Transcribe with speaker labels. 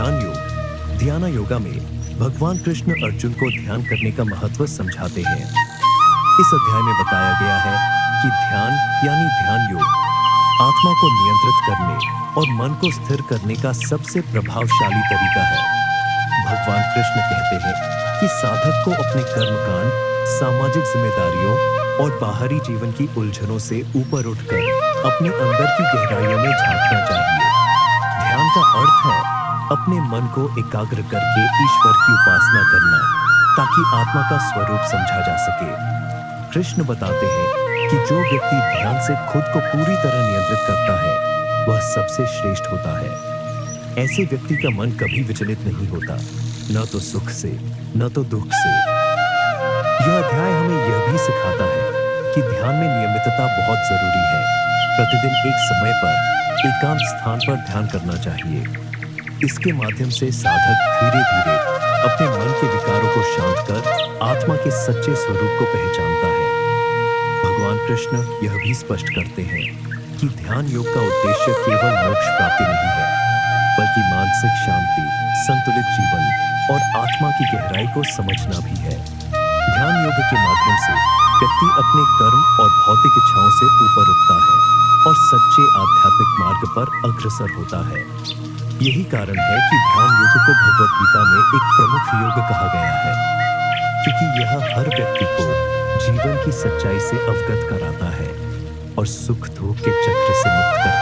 Speaker 1: ध्यान योग ध्यान योगा में भगवान कृष्ण अर्जुन को ध्यान करने का महत्व समझाते हैं। इस अध्याय में बताया गया है कि ध्यान यानी ध्यान योग आत्मा को नियंत्रित करने और मन को स्थिर करने का सबसे प्रभावशाली तरीका है। भगवान कृष्ण कहते हैं कि साधक को अपने कर्मकांड, सामाजिक जिम्मेदारियों और बाहरी जीवन की उलझनों से ऊपर उठकर अपने अंदर की गहराइयों में झांकना चाहिए। ध्यान का अर्थ है अपने मन को एकाग्र करके ईश्वर की उपासना करना, ताकि आत्मा का स्वरूप समझा जा सके। कृष्ण बताते हैं कि जो व्यक्ति ध्यान से खुद को पूरी तरह नियंत्रित करता है, वह सबसे श्रेष्ठ होता है। ऐसे व्यक्ति का मन कभी विचलित नहीं होता, न तो सुख से न तो दुख से। यह अध्याय हमें यह भी सिखाता है कि ध्यान में नियमितता बहुत जरूरी है। प्रतिदिन एक समय पर एकांत स्थान पर ध्यान करना चाहिए। इसके माध्यम से साधक धीरे धीरे अपने मन के विकारों को शांत कर आत्मा के सच्चे स्वरूप को पहचानता है। भगवान कृष्ण यह भी स्पष्ट करते हैं कि ध्यान योग का उद्देश्य केवल मोक्ष प्राप्ति नहीं है, बल्कि मानसिक शांति, संतुलित जीवन और आत्मा की गहराई को समझना भी है। ध्यान योग के माध्यम से व्यक्ति अपने कर्म और भौतिक इच्छाओं से ऊपर उठता है और सच्चे आध्यात्मिक मार्ग पर अग्रसर होता है। यही कारण है कि ध्यान योग को भगवत गीता में एक प्रमुख योग कहा गया है, क्योंकि यह हर व्यक्ति को जीवन की सच्चाई से अवगत कराता है और सुख दुख के चक्र से मुक्त करता है।